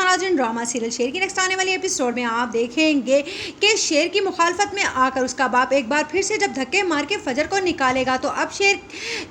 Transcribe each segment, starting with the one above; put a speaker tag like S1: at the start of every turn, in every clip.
S1: नाज़रीन, drama serial शेर की नेक्स्ट आने वाली एपिसोड में आप देखेंगे कि शेर की मुखालफत में आकर उसका बाप एक बार फिर से जब धक्के मार के फजर को निकालेगा तो अब शेर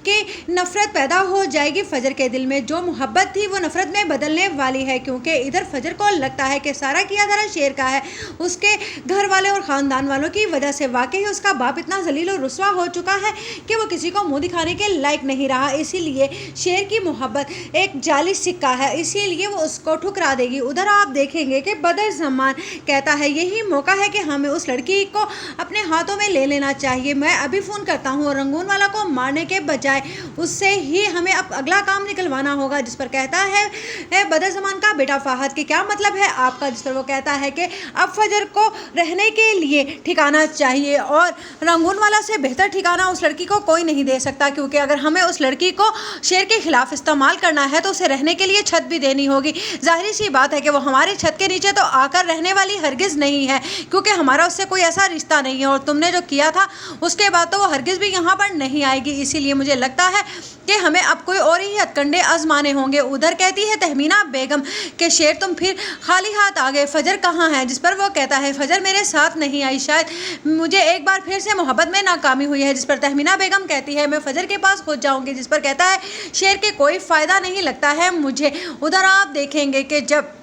S1: की नफरत पैदा हो जाएगी। फजर के दिल में जो मोहब्बत थी वो नफरत में बदलने वाली है, क्योंकि इधर फजर को लगता है कि सारा किया धरा शेर का है, उसके घर वाले और ख़ानदान वालों की वजह से। वाकई उसका बाप इतना जलील और रुस्वा हो चुका है कि वो किसी को मुँह दिखाने के लायक नहीं रहा। इसीलिए शेर की मोहब्बत एक जाली सिक्का है, इसीलिए वो उसको ठुकरा देगी। उधर आप देखेंगे कि बदर ज़मान कहता है यही मौका है कि हमें उस लड़की को अपने हाथों में ले लेना चाहिए। मैं अभी फ़ोन करता हूँ, रंगून वाला को मारने के बजाय उससे ही हमें अब अगला काम निकलवाना होगा। जिस पर कहता है बदर ज़मान का बेटा फ़ाहद कि क्या मतलब है आपका। जिस पर वो कहता है कि अब फजर को रहने के लिए ठिकाना चाहिए और रंगून वाला से बेहतर ठिकाना उस लड़की को कोई नहीं दे सकता, क्योंकि अगर हमें उस लड़की को शेर के खिलाफ इस्तेमाल करना है तो उसे रहने के लिए छत भी देनी होगी। जाहिर सी बात है कि वो हमारी छत के नीचे तो आकर रहने वाली हरगिज़ नहीं है, क्योंकि हमारा उससे कोई ऐसा रिश्ता नहीं है और तुमने जो किया था उसके बाद तो वो हरगिज़ भी यहाँ पर नहीं आएगी। इसीलिए मुझे लगता है कि हमें अब कोई और ही हथकंडे आजमाने होंगे। उधर कहती है तहमीना बेगम कि शेर तुम फिर खाली हाथ आ गए, फजर कहाँ है। जिस पर वो कहता है फजर मेरे साथ नहीं आई, शायद मुझे एक बार फिर से मोहब्बत में नाकामी हुई है। जिस पर तहमीना बेगम कहती है मैं फजर के पास खुद जाऊँगी। जिस पर कहता है शेर के कोई फ़ायदा नहीं लगता है मुझे। उधर आप देखेंगे कि जब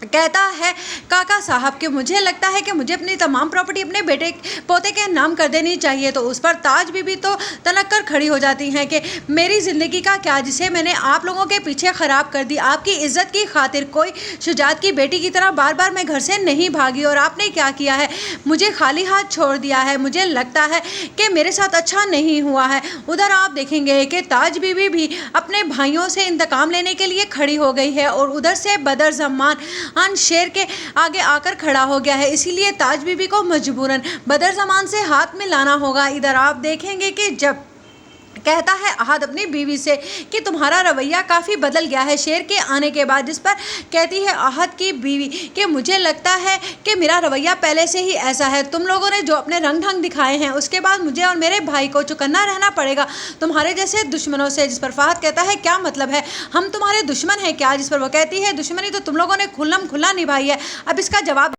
S1: कहता है काका साहब कि मुझे लगता है कि मुझे अपनी तमाम प्रॉपर्टी अपने बेटे पोते के नाम कर देनी चाहिए, तो उस पर ताज बीबी तो तनक कर खड़ी हो जाती हैं कि मेरी ज़िंदगी का क्या, जिसे मैंने आप लोगों के पीछे ख़राब कर दी। आपकी इज़्ज़त की खातिर कोई शुजात की बेटी की तरह बार बार मैं घर से नहीं भागी और आपने क्या किया है, मुझे खाली हाथ छोड़ दिया है। मुझे लगता है कि मेरे साथ अच्छा नहीं हुआ है। उधर आप देखेंगे कि ताज बीबी भी अपने भाइयों से इंतकाम लेने के लिए खड़ी हो गई है और उधर से बदर ज़मान शेर के आगे आकर खड़ा हो गया है। इसीलिए ताज बीबी को मजबूरन बदर ज़मान से हाथ मिलाना होगा। इधर आप देखेंगे कि जब कहता है अहद अपनी बीवी से कि तुम्हारा रवैया काफ़ी बदल गया है शेर के आने के बाद। जिस पर कहती है अहद की बीवी कि मुझे लगता है कि मेरा रवैया पहले से ही ऐसा है, तुम लोगों ने जो अपने रंग ढंग दिखाए हैं उसके बाद मुझे और मेरे भाई को चुकन्ना रहना पड़ेगा तुम्हारे जैसे दुश्मनों से। जिस पर फ़ाहद कहता है क्या मतलब है, हम तुम्हारे दुश्मन हैं क्या। जिस पर वो कहती है दुश्मनी तो तुम लोगों ने खुल्लम खुल्ला निभाई है, अब इसका जवाब